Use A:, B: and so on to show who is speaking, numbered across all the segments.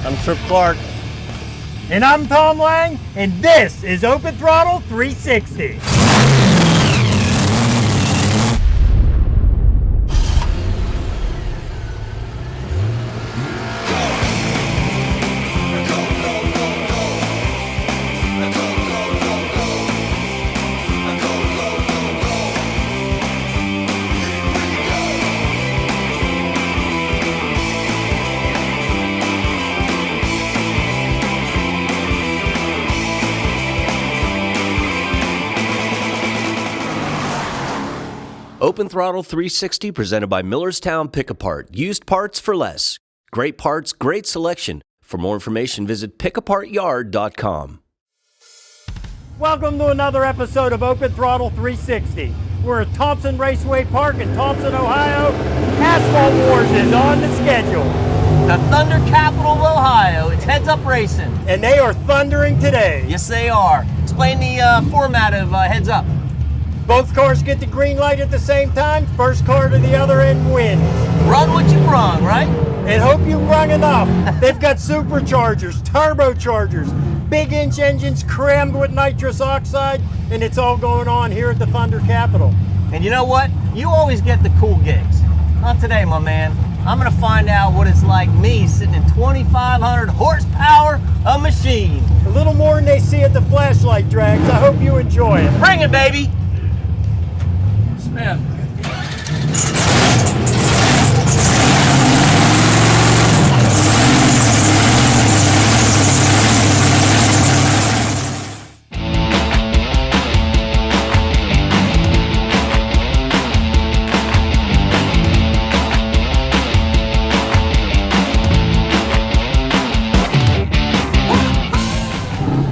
A: I'm Trip Clark.
B: And I'm Tom Lang, and this is Open Throttle 360.
C: Open Throttle 360 presented by Millerstown Pick Apart. Used parts for less. Great parts, great selection. For more information, visit pickapartyard.com.
B: Welcome to another episode of Open Throttle 360. We're at Thompson Raceway Park in Thompson, Ohio. Asphalt Wars is on the schedule.
D: The Thunder capital of Ohio. It's Heads Up Racing.
B: And they are thundering today.
D: Yes, they are. Explain the format of Heads Up.
B: Both cars get the green light at the same time. First car to the other end wins.
D: Run what you brung, right?
B: And hope you brung enough. They've got superchargers, turbochargers, big inch engines crammed with nitrous oxide, and it's all going on here at the Thunder Capital.
D: And you know what? You always get the cool gigs. Not today, my man. I'm gonna find out what it's like me sitting in 2,500 horsepower of machine.
B: A little more than they see at the flashlight drags. I hope you enjoy it.
D: Bring it, baby.
E: Man.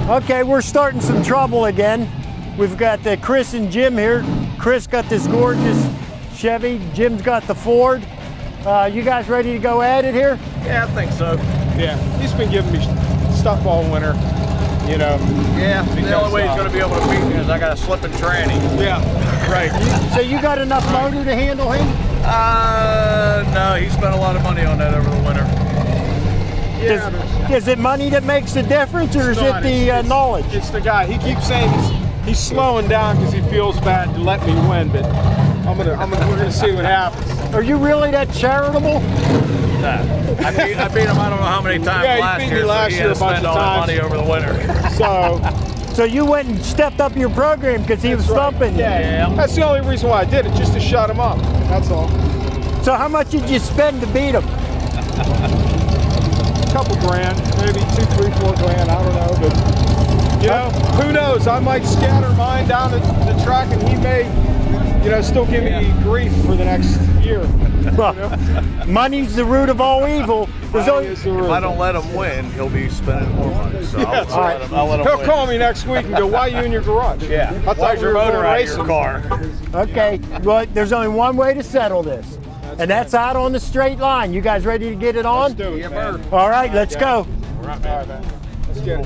B: Okay, we're starting some trouble again. We've got Chris and Jim here. Chris got this gorgeous Chevy. Jim's got the Ford. You guys ready to go at it here?
E: Yeah, I think so.
F: Yeah, he's been giving me stuff all winter, you know.
E: Yeah, the only way he's going to be able to beat me is I got a slipping tranny.
F: Yeah, right.
B: So you got enough motor to handle him?
E: No, he spent a lot of money on that over the winter.
F: Yeah,
B: is it money that makes the difference, or is it the knowledge?
F: It's the guy. He keeps saying he's slowing down because he feels bad to let me win, but we're gonna see what happens.
B: Are you really that charitable?
E: Nah. I beat him I don't know how many times last year.
F: Yeah, he beat me last year a bunch of times.
E: Money over the winter.
B: So you went and stepped up your program because he was thumping you.
F: Yeah, that's the only reason why I did it, just to shut him up. That's all.
B: So how much did you spend to beat him?
F: Couple grand, maybe 2, 3, 4 grand, I don't know, but you know, who knows? I might scatter mine down the track and he may, you know, still give me grief for the next year.
B: Well, money's the root of all evil.
E: If I don't let him win, he'll be spending more money. So I'll let him
F: He'll
E: win.
F: call me next week and go, why are you in your garage?
E: Yeah.
F: I thought you were
E: motor
F: going
E: out of
F: racing.
E: your car.
B: Okay, well, there's only one way to settle this. And that's out on the straight line. You guys ready to get it on?
F: Let's do it. Yeah,
B: all right, let's go.
F: All right, man. Let's get it.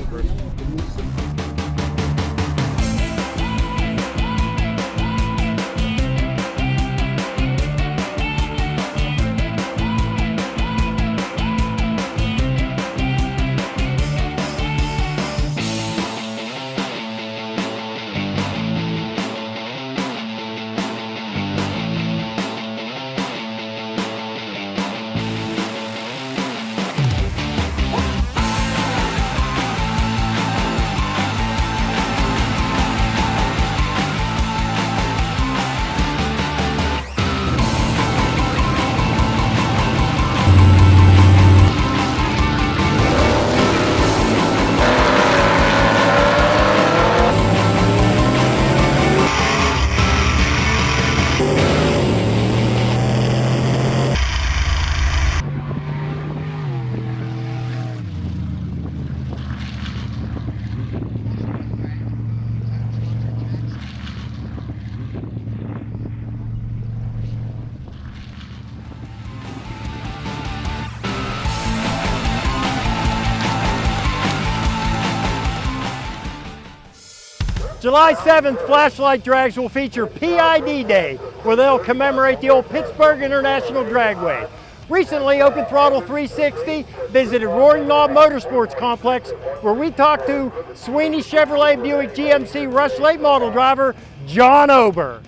B: July 7th, Flashlight Drags will feature PID Day, where they'll commemorate the old Pittsburgh International Dragway. Recently, Open Throttle 360 visited Roaring Knob Motorsports Complex, where we talked to Sweeney Chevrolet Buick GMC Rush Late Model driver, John Ober.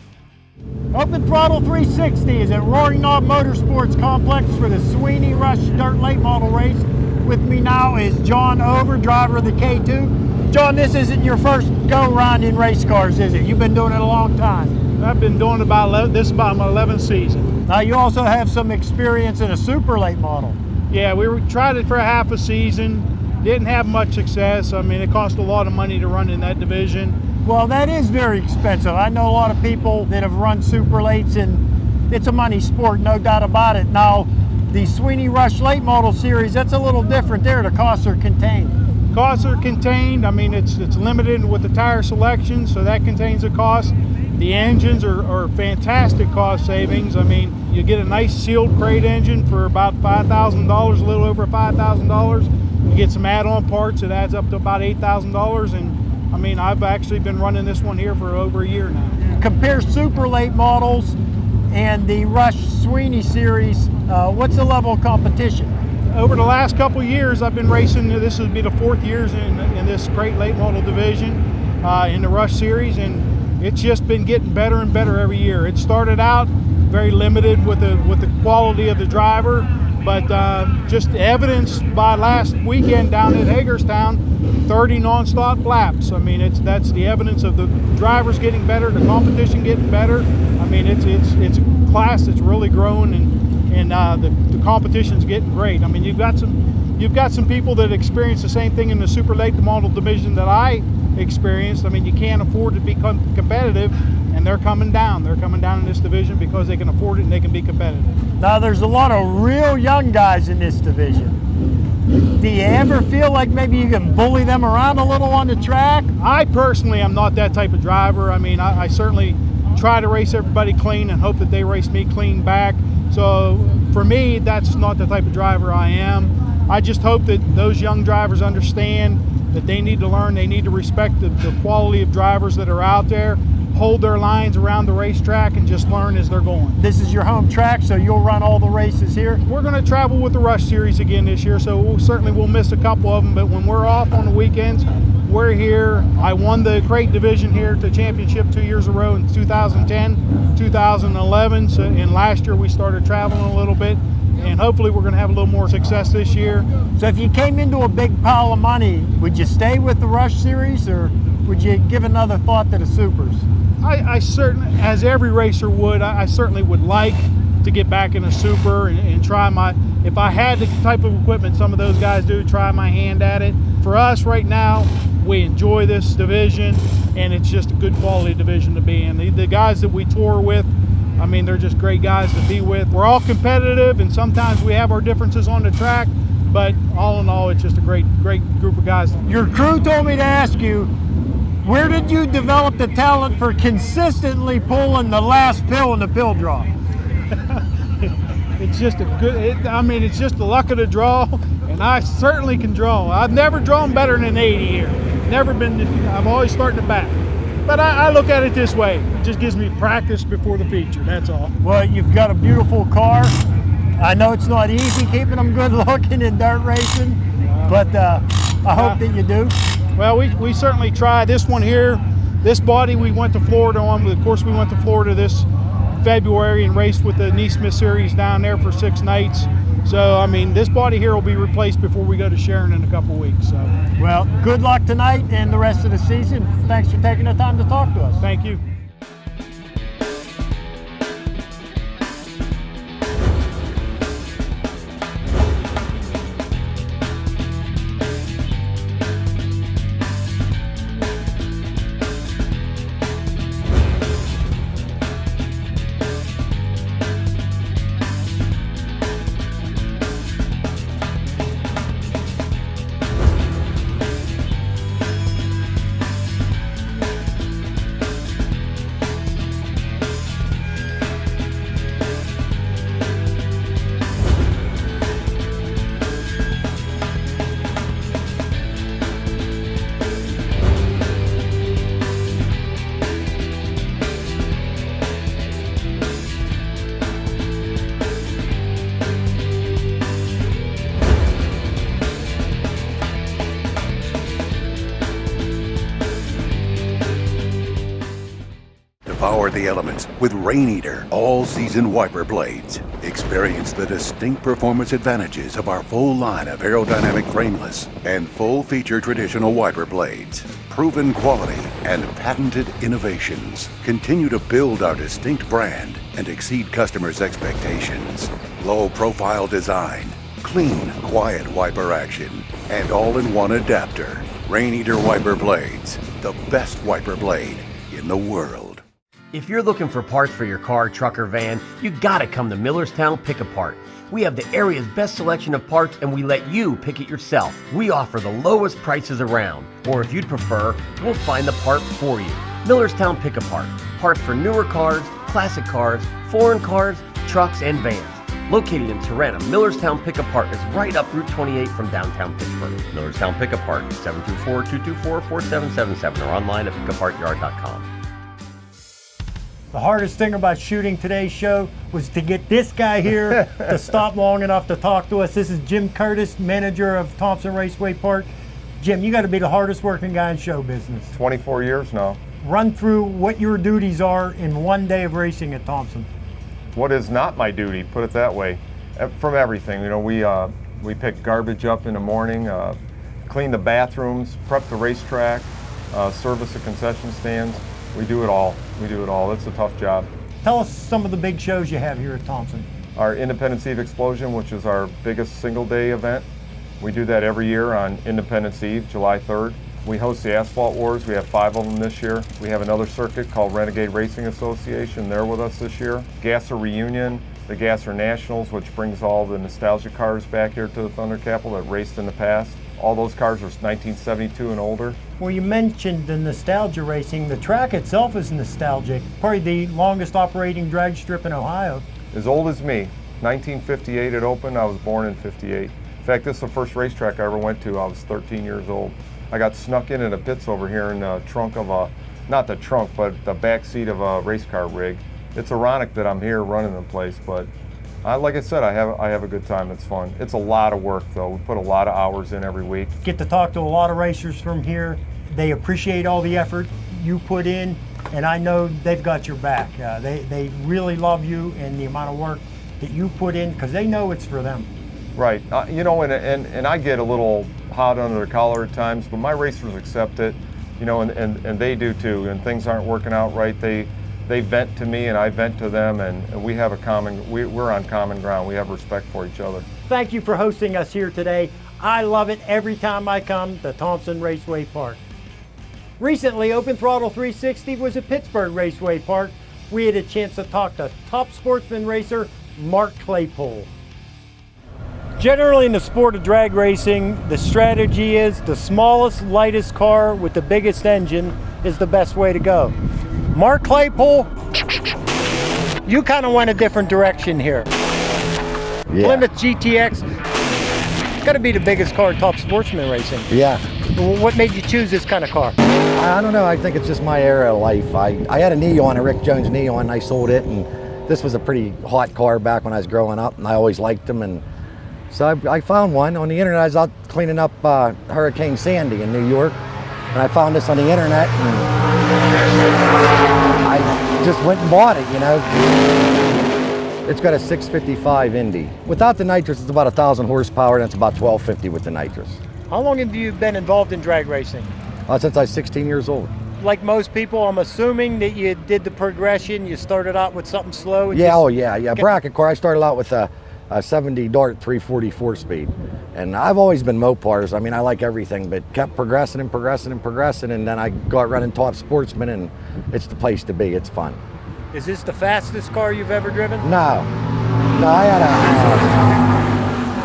B: Open Throttle 360 is at Roaring Knob Motorsports Complex for the Sweeney Rush Dirt Late Model race. With me now is John Ober, driver of the K2. John, this isn't your first go-round in race cars, is it? You've been doing it a long time.
A: I've been doing this is about my 11th season.
B: Now you also have some experience in a super late model.
A: Yeah, tried it for a half a season. Didn't have much success. I mean, it cost a lot of money to run in that division.
B: Well, that is very expensive. I know a lot of people that have run super lates, and it's a money sport, no doubt about it. Now, the Sweeney Rush Late Model Series, that's a little different there. The costs are contained.
A: Costs are contained. I mean, it's limited with the tire selection, so that contains a cost. The engines are fantastic cost savings. I mean, you get a nice sealed crate engine for about $5,000, a little over $5,000. You get some add-on parts, it adds up to about $8,000, and I mean, I've actually been running this one here for over a year now.
B: Compare super late models and the Rush Sweeney Series. What's the level of competition?
A: Over the last couple of years, I've been racing. This would be the 4th year in this great late model division in the Rush Series, and it's just been getting better and better every year. It started out very limited with the quality of the driver, but just evidenced by last weekend down at Hagerstown, 30 non-stop laps. I mean, that's the evidence of the drivers getting better, the competition getting better. I mean, it's a class that's really growing, and the competition's getting great. I mean, you've got some people that experience the same thing in the super late model division that I experienced. I mean, you can't afford to be competitive, and they're coming down. They're coming down in this division because they can afford it and they can be competitive.
B: Now, there's a lot of real young guys in this division. Do you ever feel like maybe you can bully them around a little on the track?
A: I personally am not that type of driver. I mean, I certainly try to race everybody clean and hope that they race me clean back. So for me, that's not the type of driver I am. I just hope that those young drivers understand that they need to learn, they need to respect the quality of drivers that are out there, hold their lines around the racetrack, and just learn as they're going.
B: This is your home track, so you'll run all the races here?
A: We're going to travel with the Rush Series again this year, so we'll miss a couple of them, but when we're off on the weekends, we're here. I won the crate division here to championship 2 years in a row in 2010, 2011, and last year we started traveling a little bit, and hopefully we're going to have a little more success this year.
B: So if you came into a big pile of money, would you stay with the Rush Series, or would you give another thought to the Supers?
A: I certainly, as every racer would, I certainly would like to get back in a super and try if I had the type of equipment some of those guys do, try my hand at it. For us right now, we enjoy this division, and it's just a good quality division to be in. The guys that we tour with, I mean, they're just great guys to be with. We're all competitive, and sometimes we have our differences on the track, but all in all, it's just a great group of guys.
B: Your crew told me to ask you, where did you develop the talent for consistently pulling the last pill in the pill draw?
A: It's just it's just the luck of the draw, and I certainly can draw. I've never drawn better than 80 here. I'm always starting to back. But I look at it this way, it just gives me practice before the feature, that's all.
B: Well, you've got a beautiful car. I know it's not easy keeping them good looking in dirt racing, but I hope that you do.
A: Well, we certainly try. This one here, this body we went to Florida on. Of course, we went to Florida this February and raced with the Neesmith Series down there for 6 nights. So, I mean, this body here will be replaced before we go to Sharon in a couple weeks. So.
B: Well, good luck tonight and the rest of the season. Thanks for taking the time to talk to us.
A: Thank you.
G: conquer the elements with Rain Eater all-season wiper blades. Experience the distinct performance advantages of our full line of aerodynamic frameless and full-feature traditional wiper blades. Proven quality and patented innovations continue to build our distinct brand and exceed customers' expectations. Low-profile design, clean, quiet wiper action, and all-in-one adapter. Rain Eater wiper blades, the best wiper blade in the world.
C: If you're looking for parts for your car, truck, or van, you gotta come to Millerstown Pick Apart. We have the area's best selection of parts and we let you pick it yourself. We offer the lowest prices around, or if you'd prefer, we'll find the part for you. Millerstown Pick Apart. Parts for newer cars, classic cars, foreign cars, trucks, and vans. Located in Tirana, Millerstown Pick Apart is right up Route 28 from downtown Pittsburgh. Millerstown Pick Apart, 724-224-4777 or online at pickapartyard.com.
B: The hardest thing about shooting today's show was to get this guy here to stop long enough to talk to us. This is Jim Curtis, manager of Thompson Raceway Park. Jim, you got to be the hardest working guy in show business.
F: 24 years now.
B: Run through what your duties are in one day of racing at Thompson.
F: What is not my duty, put it that way, from everything. You know, we pick garbage up in the morning, clean the bathrooms, prep the racetrack, service the concession stands. We do it all. We do it all. It's a tough job.
B: Tell us some of the big shows you have here at Thompson.
F: Our Independence Eve Explosion, which is our biggest single day event. We do that every year on Independence Eve, July 3rd. We host the Asphalt Wars. We have 5 of them this year. We have another circuit called Renegade Racing Association. They're with us this year. Gasser Reunion, the Gasser Nationals, which brings all the nostalgia cars back here to the Thunder Capital that raced in the past. All those cars are 1972 and older.
B: Well, you mentioned the nostalgia racing. The track itself is nostalgic. Probably the longest operating drag strip in Ohio.
F: As old as me. 1958 it opened. I was born in 58. In fact, this is the first racetrack I ever went to. I was 13 years old. I got snuck in the pits over here in the trunk of not the trunk, but the back seat of a race car rig. It's ironic that I'm here running the place, but like I said, I have a good time. It's fun. It's a lot of work, though. We put a lot of hours in every week.
B: Get to talk to a lot of racers from here. They appreciate all the effort you put in, and I know they've got your back. They really love you and the amount of work that you put in, because they know it's for them.
F: Right. You know, and I get a little hot under the collar at times, but my racers accept it, you know, and they do too. And things aren't working out right, they vent to me and I vent to them, and we have we're on common ground. We have respect for each other.
B: Thank you for hosting us here today. I love it every time I come to Thompson Raceway Park. Recently, Open Throttle 360 was at Pittsburgh Raceway Park. We had a chance to talk to top sportsman racer Mark Claypool. Generally in the sport of drag racing, the strategy is the smallest, lightest car with the biggest engine is the best way to go. Mark Claypool, you kind of went a different direction here.
H: Yeah.
B: Plymouth GTX, got to be the biggest car in top sportsman racing.
H: Yeah.
B: What made you choose this kind of car?
H: I don't know, I think it's just my era of life. I had a Neon, a Rick Jones Neon, and I sold it, and this was a pretty hot car back when I was growing up, and I always liked them. And so I found one on the internet. I was out cleaning up Hurricane Sandy in New York, and I found this on the internet, and I just went and bought it, you know. It's got a 655 Indy. Without the nitrous, it's about 1,000 horsepower, and it's about 1,250 with the nitrous.
B: How long have you been involved in drag racing?
H: Since I was 16 years old.
B: Like most people, I'm assuming that you did the progression. You started out with something slow. And
H: Yeah, yeah. Bracket car. I started out with a 70 Dart 340 4-speed. And I've always been Mopars. I mean, I like everything, but kept progressing and progressing and progressing. And then I got running top sportsman, and it's the place to be. It's fun.
B: Is this the fastest car you've ever driven?
H: No,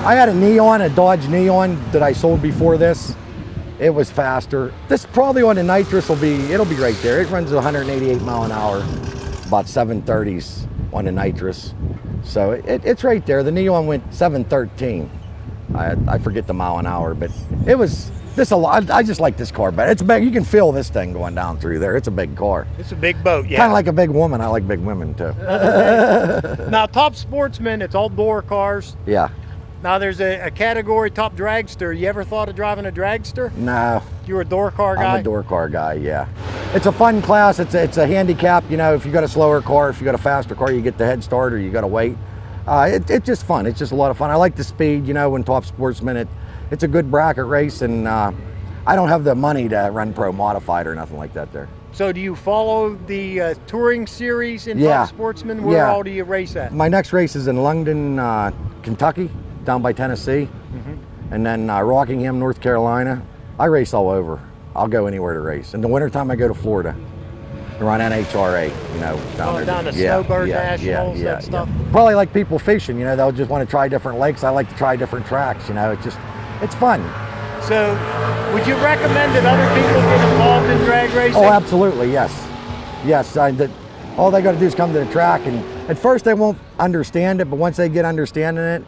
H: I had a Neon, a Dodge Neon that I sold before this. It was faster. This probably on the nitrous it'll be right there. It runs at 188 mile an hour, about 730s on the nitrous. So it's right there. The Neon went 713. I forget the mile an hour, but it was this a lot. I just like this car better. It's big. You can feel this thing going down through there. It's a big car.
B: It's a big boat, yeah.
H: Kind of like a big woman. I like big women too.
B: Now, top sportsman, it's all door cars.
H: Yeah.
B: Now there's a category, top dragster. You ever thought of driving a dragster?
H: No.
B: You were a door car guy?
H: I'm a door car guy, yeah. it's a fun class. It's a handicap. You know, if you got a slower car, if you got a faster car, you get the head start or you got to wait. It's just fun. It's just a lot of fun. I like the speed. You know, when Top Sportsman, it's a good bracket race, and I don't have the money to run pro modified or nothing like that there.
B: So do you follow the touring series in Top Sportsman? Where all do you race at?
H: My next race is in Longdon, Kentucky, down by Tennessee, and then Rockingham, North Carolina. I race all over. I'll go anywhere to race. In the wintertime, I go to Florida to run NHRA, you know, down there.
B: Down to Snowbird Nationals, that stuff?
H: Probably like people fishing, you know, they'll just want to try different lakes. I like to try different tracks, you know, it's fun.
B: So, would you recommend that other people get involved in drag racing?
H: Oh, absolutely, yes. Yes, all they got to do is come to the track, and at first they won't understand it, but once they get understanding it,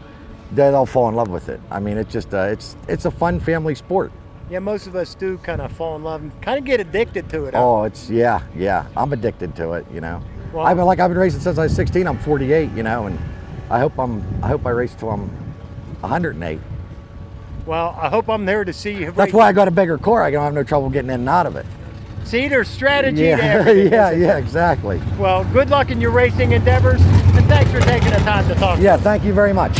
H: they'll fall in love with it. I mean, it's just, it's a fun family sport.
B: Yeah, most of us do kind of fall in love and kind of get addicted to it.
H: Oh, yeah. I'm addicted to it, you know. Well, I've been racing since I was 16. I'm 48, you know, and I hope I race till I'm 108.
B: Well, I hope I'm there to see you.
H: That's why I got a bigger car. I don't have no trouble getting in and out of it.
B: See, there's strategy to
H: everything. Yeah, exactly.
B: Well, good luck in your racing endeavors, and thanks for taking the time to talk.
H: Yeah, thank you very much.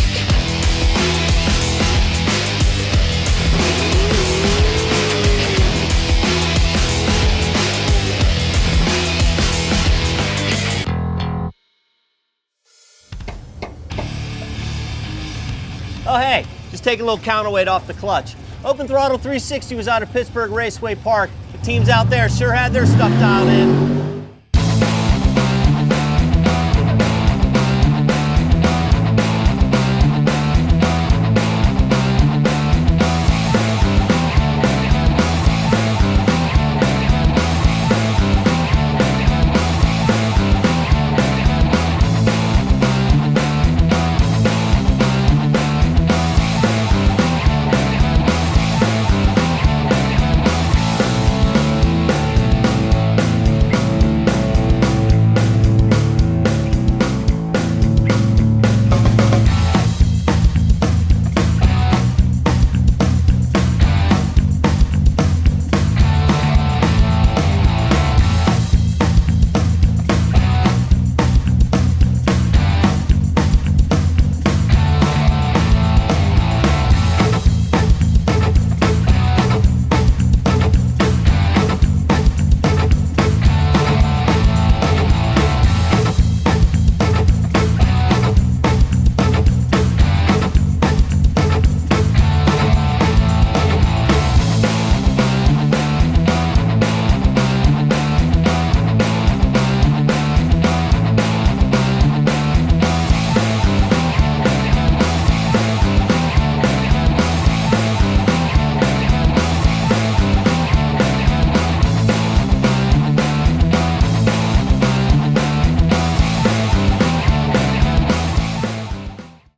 D: Oh, hey, just take a little counterweight off the clutch. Open Throttle 360 was out of Pittsburgh Raceway Park. The teams out there sure had their stuff dialed in.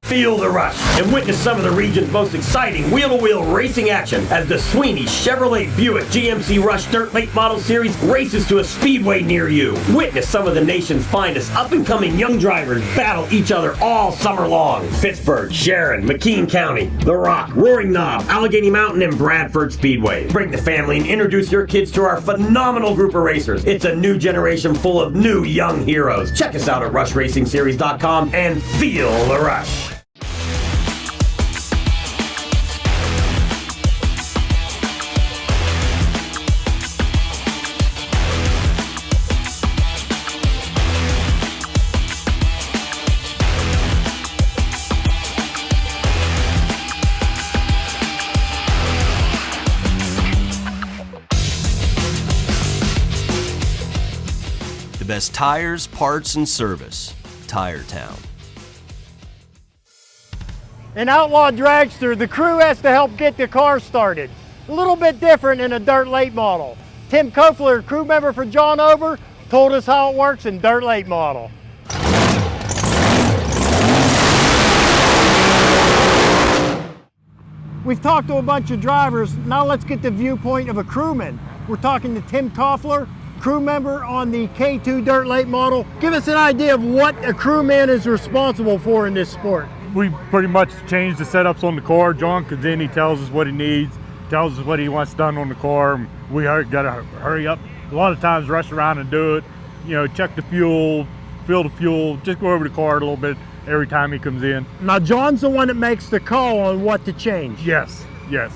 C: Feel the rush and witness some of the region's most exciting wheel-to-wheel racing action as the Sweeney Chevrolet Buick GMC Rush Dirt Late Model Series races to a speedway near you. Witness some of the nation's finest up-and-coming young drivers battle each other all summer long. Pittsburgh, Sharon, McKean County, The Rock, Roaring Knob, Allegheny Mountain, and Bradford Speedway. Bring the family and introduce your kids to our phenomenal group of racers. It's a new generation full of new young heroes. Check us out at rushracingseries.com and feel the rush.
I: Best tires, parts, and service. Tire Town.
B: In Outlaw Dragster, the crew has to help get the car started. A little bit different in a dirt late model. Tim Kofler, crew member for John Ober, told us how it works in dirt late model. We've talked to a bunch of drivers. Now let's get the viewpoint of a crewman. We're talking to Tim Kofler, crew member on the K2 Dirt Late model. Give us an idea of what a crewman is responsible for in this sport.
A: We pretty much change the setups on the car. John comes in, he tells us what he needs, tells us what he wants done on the car. We got to hurry up, a lot of times rush around and do it. You know, check the fuel, fill the fuel, just go over the car a little bit every time he comes in.
B: Now, John's the one that makes the call on what to change.
A: Yes, yes.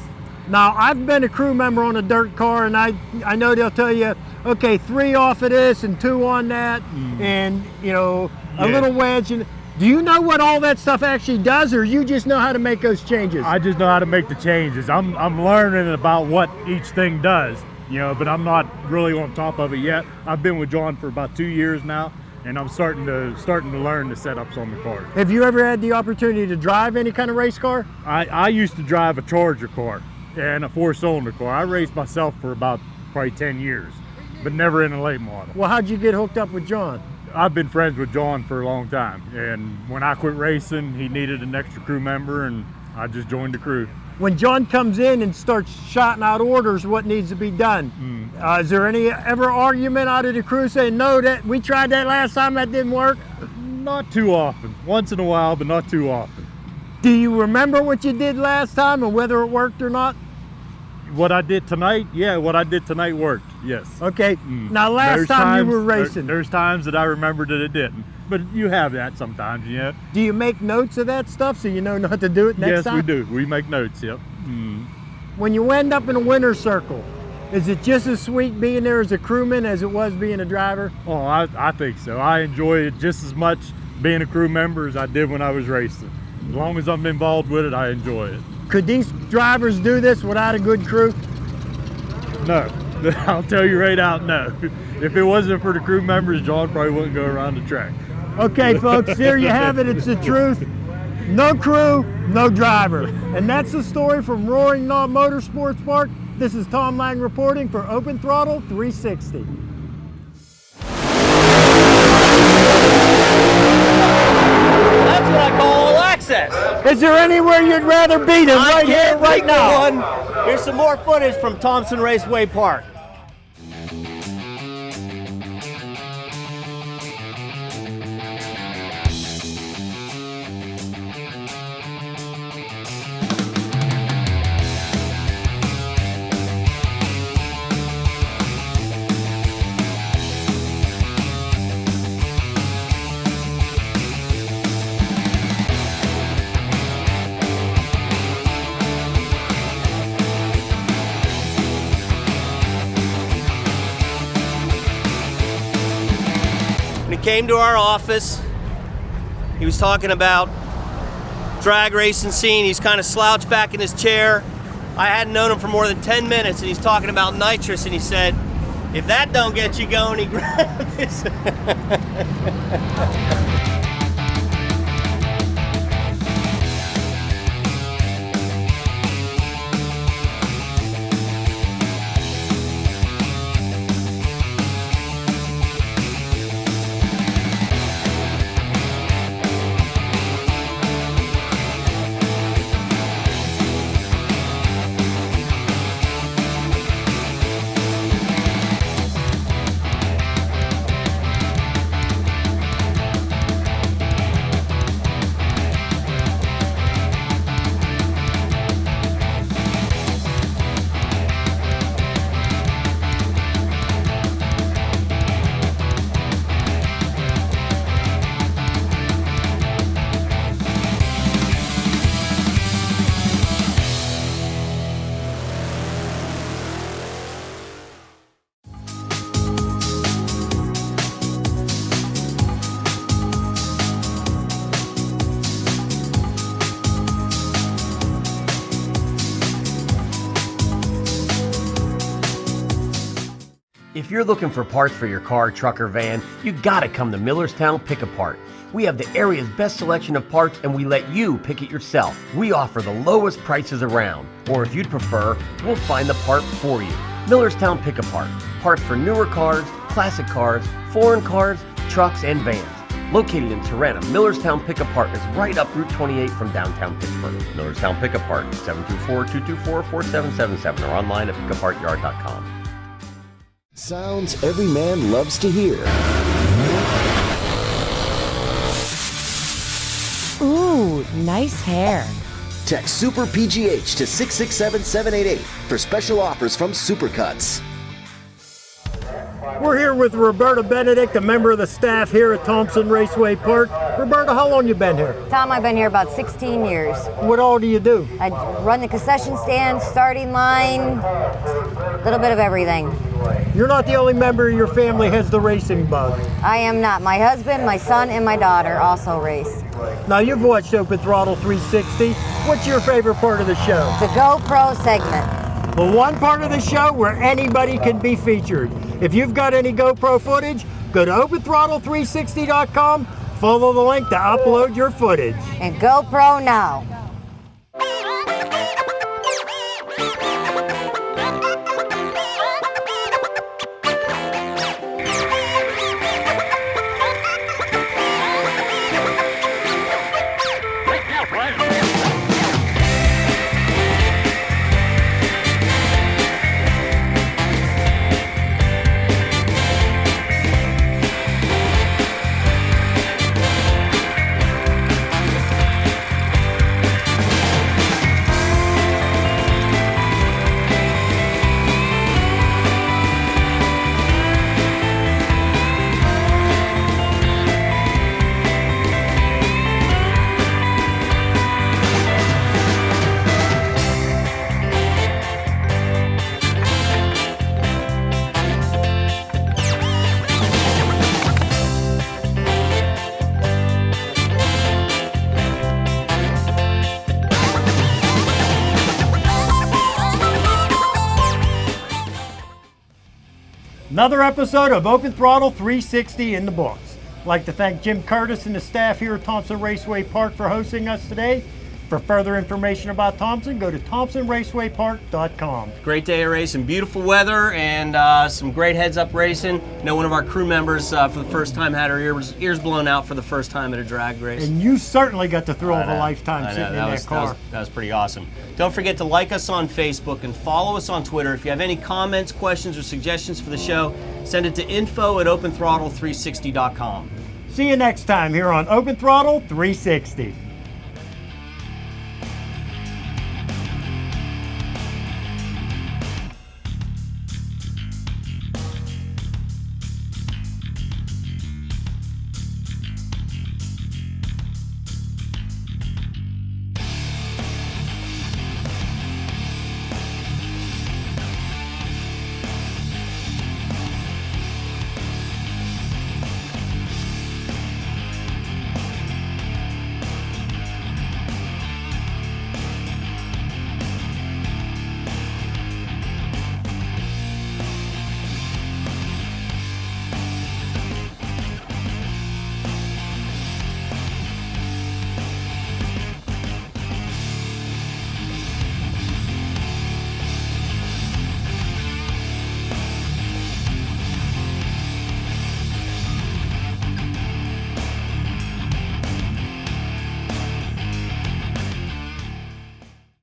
B: Now, I've been a crew member on a dirt car, and I know they'll tell you, okay, 3 off of this and 2 on that, and, you know, a little wedge. And do you know what all that stuff actually does, or you just know how to make those changes?
A: I just know how to make the changes. I'm learning about what each thing does, you know, but I'm not really on top of it yet. I've been with John for about 2 years now, and I'm starting to learn the setups on the car.
B: Have you ever had the opportunity to drive any kind of race car?
A: I used to drive a Charger car and a 4-cylinder car. I raced myself for about probably 10 years, but never in a late model.
B: Well, how'd you get hooked up with John?
A: I've been friends with John for a long time, and when I quit racing, he needed an extra crew member, and I just joined the crew.
B: When John comes in and starts shouting out orders what needs to be done, is there any ever argument out of the crew saying, no, that we tried that last time, that didn't work?
A: Not too often. Once in a while, but not too often.
B: Do you remember what you did last time and whether it worked or not?
A: What I did tonight? Yeah, what I did tonight worked, yes.
B: Okay, now last time you were racing.
A: There's times that I remembered that it didn't, but you have that sometimes, yeah.
B: Do you make notes of that stuff so you know not to do it next time?
A: Yes, we do. We make notes, yep.
B: When you end up in a winner's circle, is it just as sweet being there as a crewman as it was being a driver?
A: Oh, I think so. I enjoy it just as much being a crew member as I did when I was racing. As long as I'm involved with it, I enjoy it.
B: Could these drivers do this without a good crew?
A: No, I'll tell you right out, no. If it wasn't for the crew members, John probably wouldn't go around the track.
B: Okay, folks, there you have it. It's the truth. No crew, no driver. And that's the story from Roaring Knob Motorsports Park. This is Tom Lang reporting for Open Throttle 360.
D: That's what I call all access.
B: Is there anywhere you'd rather be than right here, right now?
D: Here's some more footage from Thompson Raceway Park. Came to our office. He was talking about drag racing scene. He's kind of slouched back in his chair. I hadn't known him for more than 10 minutes, and he's talking about nitrous, and he said, if that don't get you going, he grabbed his
C: If you're looking for parts for your car, truck, or van, you gotta come to Millerstown Pick a Part. We have the area's best selection of parts and we let you pick it yourself. We offer the lowest prices around, or if you'd prefer, we'll find the part for you. Millerstown Pick a Part. Parts for newer cars, classic cars, foreign cars, trucks, and vans. Located in Serena, Millerstown Pick a Part is right up Route 28 from downtown Pittsburgh. Millerstown Pick a Part, 724-224-4777 or online at pickapartyard.com.
J: Sounds every man loves to hear.
K: Ooh, nice hair.
J: Text Super PGH to 667-788 for special offers from Supercuts.
B: We're here with Roberta Benedict, a member of the staff here at Thompson Raceway Park. Roberta, how long you been here?
L: Tom, I've been here about 16 years.
B: What all do you do?
L: I run the concession stand, starting line, a little bit of everything.
B: You're not the only member of your family has the racing bug.
L: I am not. My husband, my son, and my daughter also race.
B: Now, you've watched Open Throttle 360. What's your favorite part of the show?
L: The GoPro segment.
B: The one part of the show where anybody can be featured. If you've got any GoPro footage, go to OpenThrottle360.com, follow the link to upload your footage.
L: And GoPro now.
B: Another episode of Open Throttle 360 in the books. I'd like to thank Jim Curtis and the staff here at Thompson Raceway Park for hosting us today. For further information about Thompson, go to thompsonracewaypark.com.
D: Great day of racing, beautiful weather, and some great heads-up racing. You know, one of our crew members for the first time had her ears blown out for the first time at a drag race.
B: And you certainly got the thrill of a lifetime sitting in that car.
D: That was pretty awesome. Don't forget to like us on Facebook and follow us on Twitter. If you have any comments, questions, or suggestions for the show, send it to info@openthrottle360.com.
B: See you next time here on Open Throttle 360.